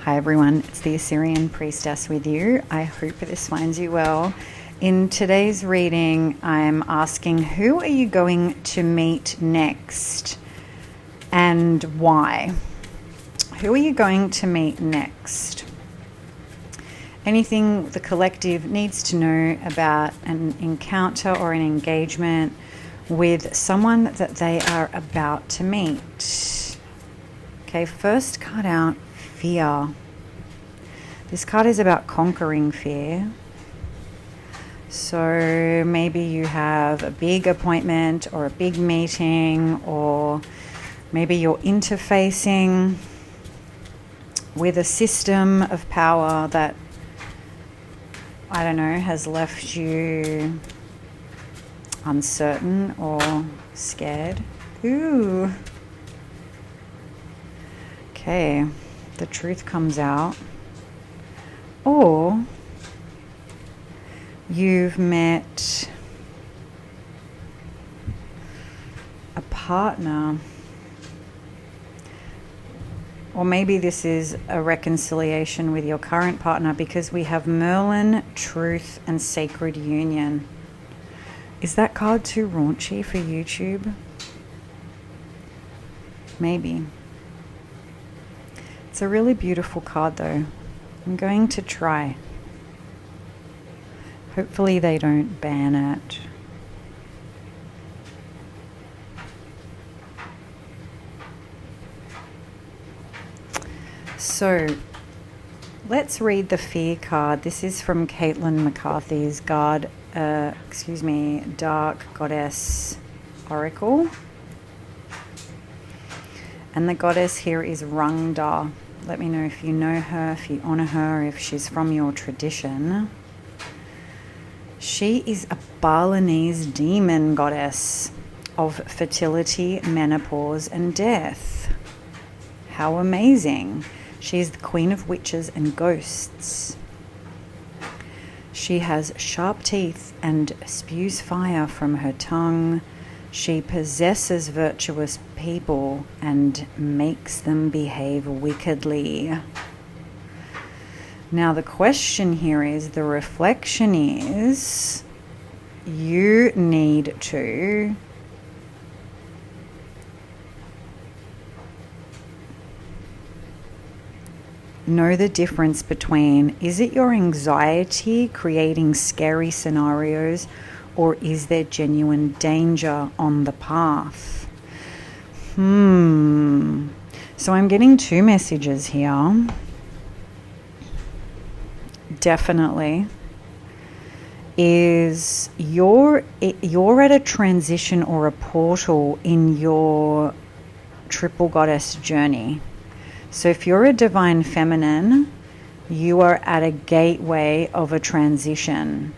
Hi everyone, it's the Assyrian priestess with you. I hope this finds you well. In today's reading, I'm asking, who are you going to meet next and why? Who are you going to meet next? Anything the collective needs to know about an encounter or an engagement with someone that they are about to meet. Okay, first card out, fear. This card is about conquering fear. So maybe you have a big appointment or a big meeting, or maybe you're interfacing with a system of power that, I don't know, has left you uncertain or scared. Ooh. Okay, the truth comes out. Or you've met a partner. Or maybe this is a reconciliation with your current partner, because we have Merlin, Truth, and Sacred Union. Is that card too raunchy for YouTube? Maybe. It's a really beautiful card though. I'm going to try. Hopefully they don't ban it. So let's read the fear card. This is from McCarthy's Dark Goddess Oracle. And the goddess here is Rungda. Let me know if you know her, if you honor her, if she's from your tradition. She is a Balinese demon goddess of fertility, menopause, and death. How amazing. She is the queen of witches and ghosts. She has sharp teeth and spews fire from her tongue. She possesses virtuous people and makes them behave wickedly. Now the question here is, the reflection is, you need to know the difference between, is it your anxiety creating scary scenarios, or is there genuine danger on the path? So I'm getting two messages here. Definitely. Is you're at a transition or a portal in your triple goddess journey. So if you're a divine feminine, you are at a gateway of a transition.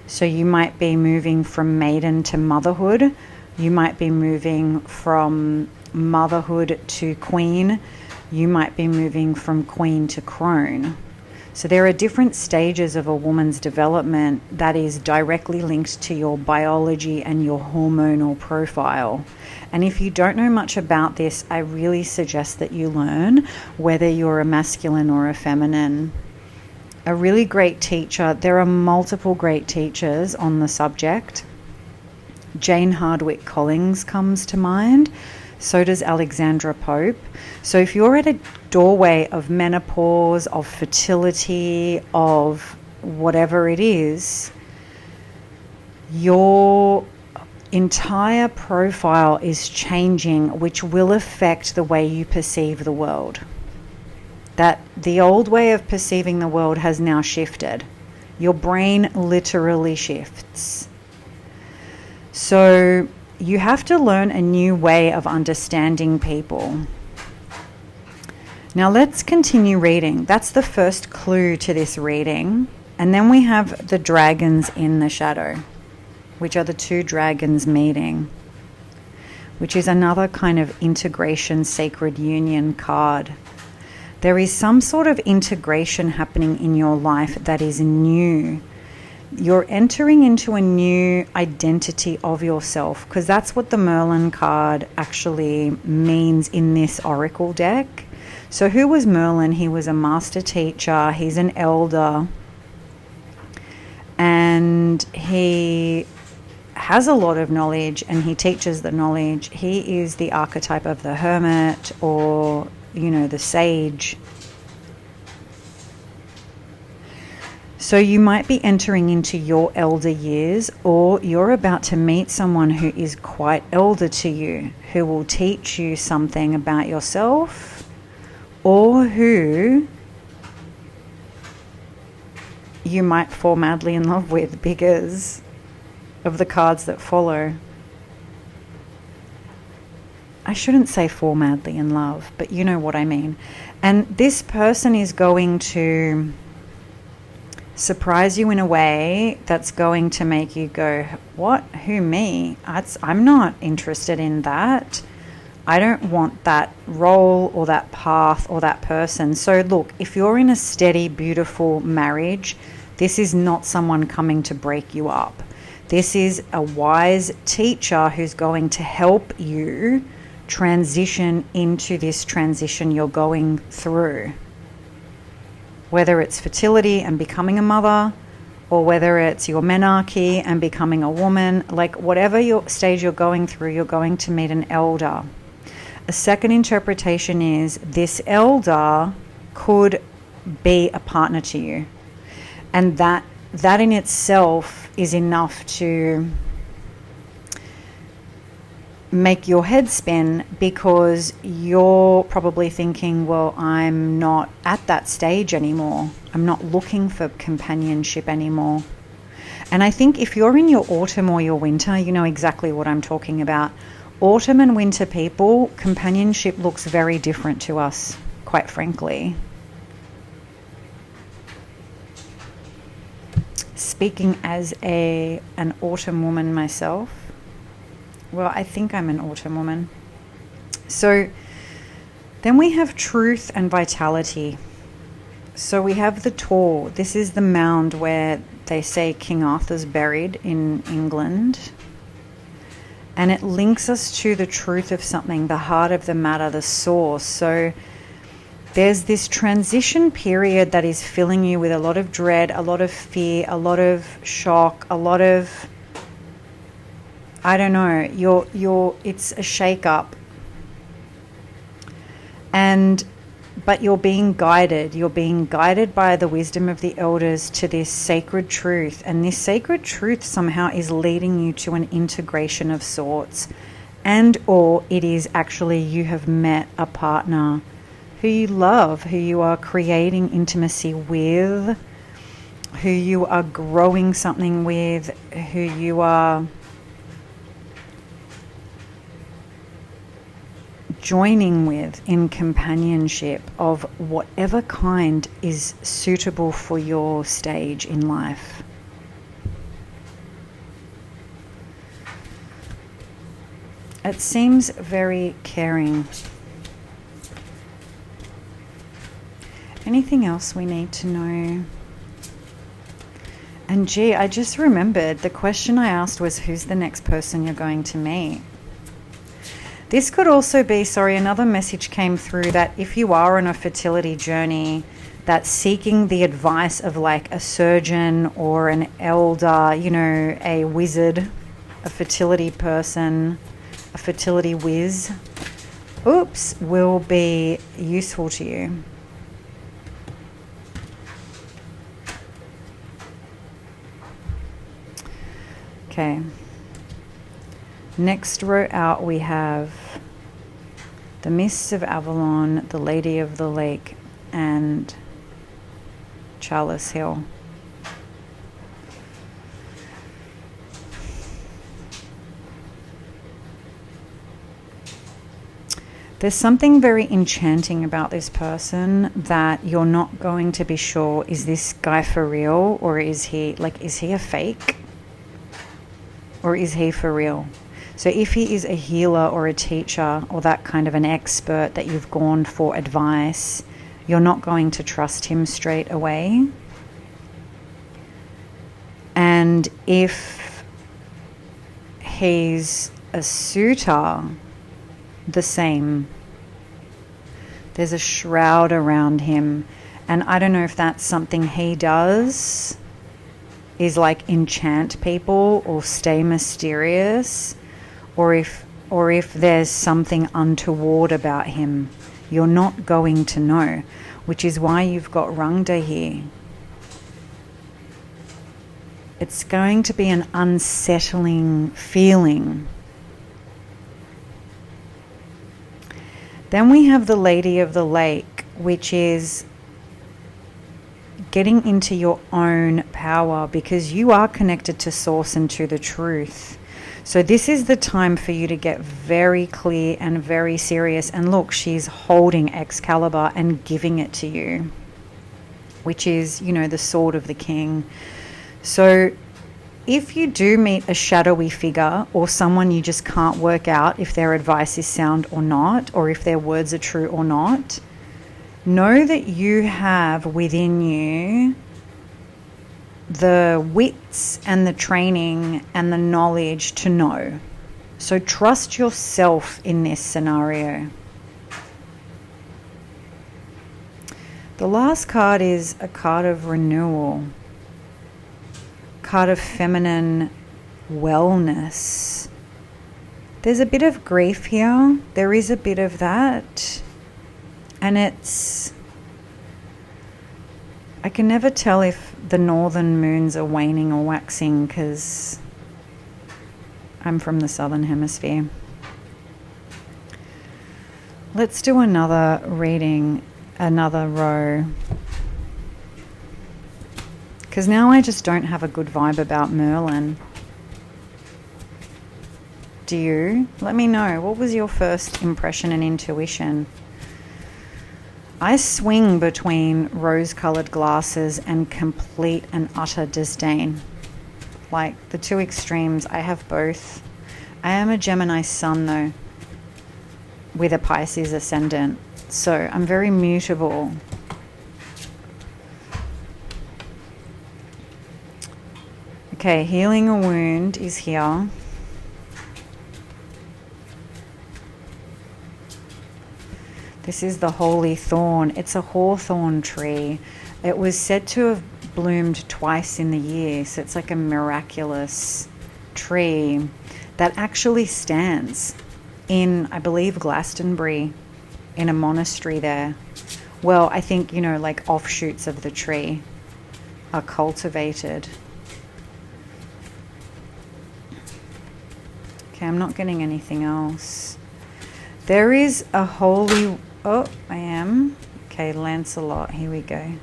So you might be moving from maiden to motherhood. You might be moving from motherhood to queen. You might be moving from queen to crone. So there are different stages of a woman's development that is directly linked to your biology and your hormonal profile. And if you don't know much about this, I really suggest that you learn, whether you're a masculine or a feminine. A really great teacher, there are multiple great teachers on the subject. Jane Hardwick Collins comes to mind. So does Alexandra Pope. So if you're at a doorway of menopause, of fertility, of whatever it is, your entire profile is changing, which will affect the way you perceive the world. That the old way of perceiving the world has now shifted. Your brain literally shifts. So you have to learn a new way of understanding people. Now let's continue reading. That's the first clue to this reading. And then we have the dragons in the shadow, which are the two dragons meeting, which is another kind of integration, sacred union card. There is some sort of integration happening in your life that is new. You're entering into a new identity of yourself, because that's what the Merlin card actually means in this oracle deck. So who was Merlin? He was a master teacher. He's an elder. And he has a lot of knowledge, and he teaches the knowledge. He is the archetype of the hermit, or, you know, the sage. So you might be entering into your elder years, or you're about to meet someone who is quite elder to you, who will teach you something about yourself, or who you might fall madly in love with because of the cards that follow. I shouldn't say fall madly in love, but you know what I mean. And this person is going to surprise you in a way that's going to make you go, what? Who, me? I'm not interested in that. I don't want that role or that path or that person. So look, if you're in a steady, beautiful marriage, this is not someone coming to break you up. This is a wise teacher who's going to help you transition into this transition you're going through. Whether it's fertility and becoming a mother, or whether it's your menarche and becoming a woman, like whatever your stage you're going through, you're going to meet an elder. A second interpretation is this elder could be a partner to you. And that in itself is enough to make your head spin, because you're probably thinking, well, I'm not at that stage anymore. I'm not looking for companionship anymore. And I think if you're in your autumn or your winter, you know exactly what I'm talking about. Autumn and winter people, companionship looks very different to us, quite frankly. Speaking as an autumn woman myself, well, I think I'm an autumn woman. So then we have truth and vitality. So we have the Tor. This is the mound where they say King Arthur's buried in England. And it links us to the truth of something, the heart of the matter, the source. So there's this transition period that is filling you with a lot of dread, a lot of fear, a lot of shock, a lot of, I don't know, it's a shake-up. But you're being guided. You're being guided by the wisdom of the elders to this sacred truth. And this sacred truth somehow is leading you to an integration of sorts. And or it is actually you have met a partner who you love, who you are creating intimacy with, who you are growing something with, who you are joining with in companionship of whatever kind is suitable for your stage in life. It seems very caring. Anything else we need to know? And gee, I just remembered the question I asked was, who's the next person you're going to meet? This could also be, another message came through that if you are on a fertility journey, that seeking the advice of like a surgeon or an elder, you know, a wizard, a fertility person, a fertility whiz, will be useful to you. Okay. Next row out we have the Mists of Avalon, the Lady of the Lake, and Chalice Hill. There's something very enchanting about this person that you're not going to be sure, is this guy for real, or is he a fake? Or is he for real? So if he is a healer or a teacher or that kind of an expert that you've gone for advice, you're not going to trust him straight away. And if he's a suitor, the same. There's a shroud around him. And I don't know if that's something he does, is like enchant people or stay mysterious, or if there's something untoward about him. You're not going to know, which is why you've got Rangda here. It's going to be an unsettling feeling. Then we have the Lady of the Lake, which is getting into your own power, because you are connected to source and to the truth. So this is the time for you to get very clear and very serious. And look, she's holding Excalibur and giving it to you, which is, you know, the sword of the king. So if you do meet a shadowy figure or someone you just can't work out if their advice is sound or not, or if their words are true or not, know that you have within you the wits and the training and the knowledge to know. So trust yourself in this scenario. The last card is a card of renewal, card of feminine wellness. There's a bit of grief here. There is a bit of that. And I can never tell if the northern moons are waning or waxing, because I'm from the southern hemisphere. Let's do another reading, another row. Because now I just don't have a good vibe about Merlin. Do you? Let me know. What was your first impression and intuition? I swing between rose-colored glasses and complete and utter disdain. Like the two extremes, I have both. I am a Gemini sun though, with a Pisces ascendant. So I'm very mutable. Okay, healing a wound is here. This is the holy thorn. It's a hawthorn tree. It was said to have bloomed twice in the year. So it's like a miraculous tree that actually stands in, I believe, Glastonbury, in a monastery there. Well, I think, you know, like offshoots of the tree are cultivated. Okay, I'm not getting anything else. There is a holy... Oh, I am. Okay, Lancelot, here we go.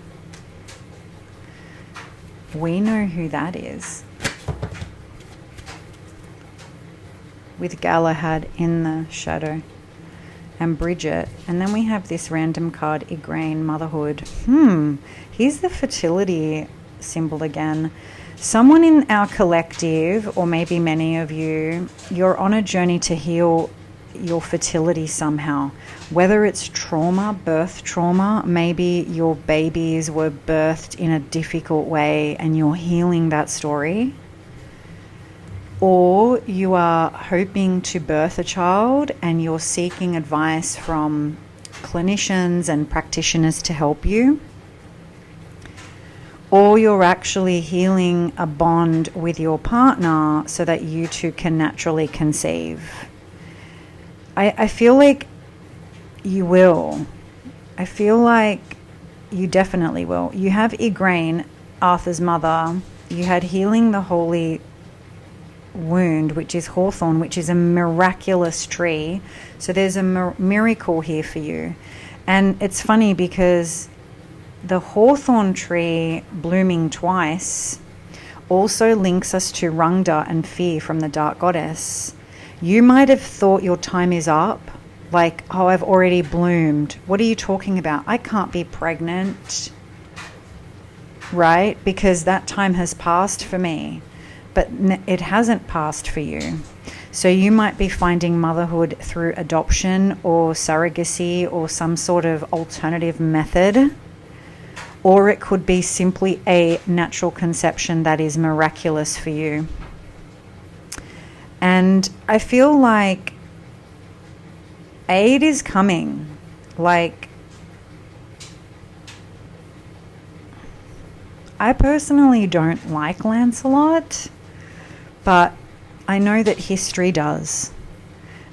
We know who that is. With Galahad in the shadow. And Bridget. And then we have this random card, Igraine, motherhood. Here's the fertility symbol again. Someone in our collective, or maybe many of you, you're on a journey to heal your fertility somehow, whether it's trauma, birth trauma, maybe your babies were birthed in a difficult way and you're healing that story, or you are hoping to birth a child and you're seeking advice from clinicians and practitioners to help you, or you're actually healing a bond with your partner so that you two can naturally conceive. I feel like you will. I feel like you definitely will. You have Igraine, Arthur's mother. You had healing the holy wound, which is hawthorn, which is a miraculous tree. So there's a miracle here for you. And it's funny because the hawthorn tree blooming twice also links us to Rangda and fear from the dark goddess. You might have thought your time is up, like, oh, I've already bloomed. What are you talking about? I can't be pregnant, right? Because that time has passed for me, but it hasn't passed for you. So you might be finding motherhood through adoption or surrogacy or some sort of alternative method, or it could be simply a natural conception that is miraculous for you. And I feel like aid is coming. Like I personally don't like Lancelot, but I know that history does.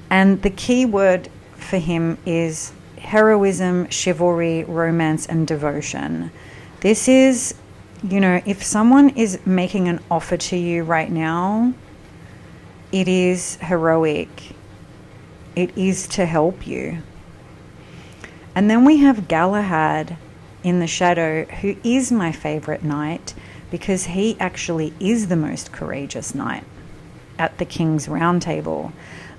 And the key word for him is heroism, chivalry, romance, and devotion. This is, if someone is making an offer to you right now, it is heroic. It is to help you. And then we have Galahad in the shadow, who is my favorite knight because he actually is the most courageous knight at the King's Round Table.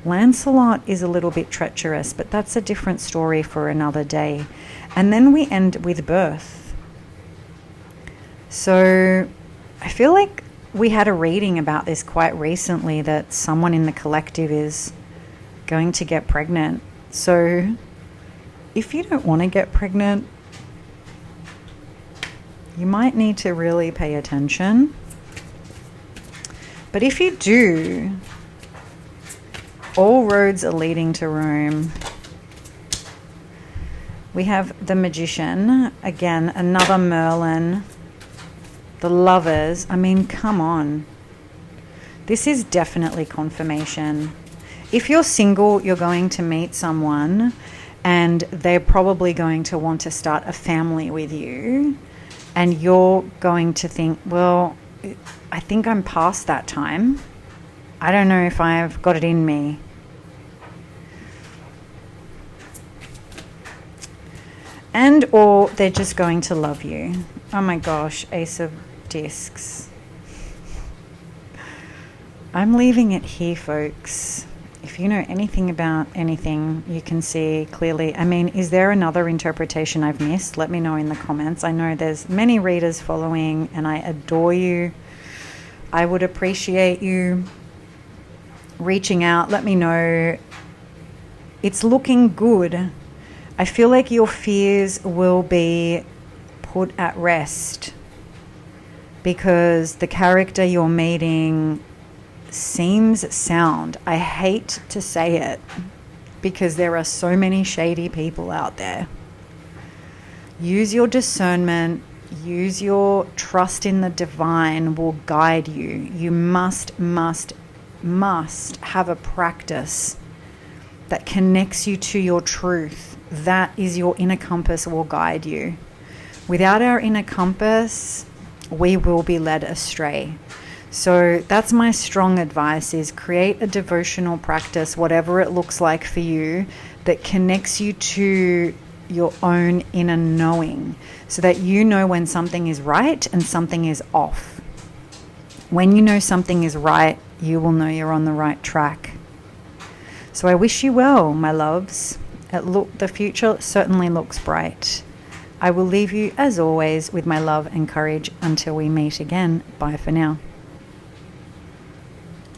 Lancelot is a little bit treacherous, but that's a different story for another day. And then we end with birth. So I feel like we had a reading about this quite recently, that someone in the collective is going to get pregnant. So if you don't want to get pregnant, you might need to really pay attention. But if you do, all roads are leading to Rome. We have the Magician, again, another Merlin. The Lovers, I mean, come on. This is definitely confirmation. If you're single, you're going to meet someone and they're probably going to want to start a family with you. And you're going to think, well, I think I'm past that time. I don't know if I've got it in me. And or they're just going to love you. Oh my gosh, Ace of Discs. I'm leaving it here, folks. If you know anything about anything, you can see clearly. I mean, is there another interpretation I've missed? Let me know in the comments. I know there's many readers following and I adore you. I would appreciate you reaching out. Let me know. It's looking good. I feel like your fears will be put at rest because the character you're meeting seems sound. I hate to say it because there are so many shady people out there. Use your discernment, use your trust in the divine will guide you. You must have a practice that connects you to your truth. That is your inner compass will guide you. Without our inner compass, we will be led astray. So that's my strong advice, is create a devotional practice, whatever it looks like for you, that connects you to your own inner knowing so that you know when something is right and something is off. When you know something is right, you will know you're on the right track. So I wish you well, my loves. The future certainly looks bright. I will leave you, as always, with my love and courage until we meet again. Bye for now.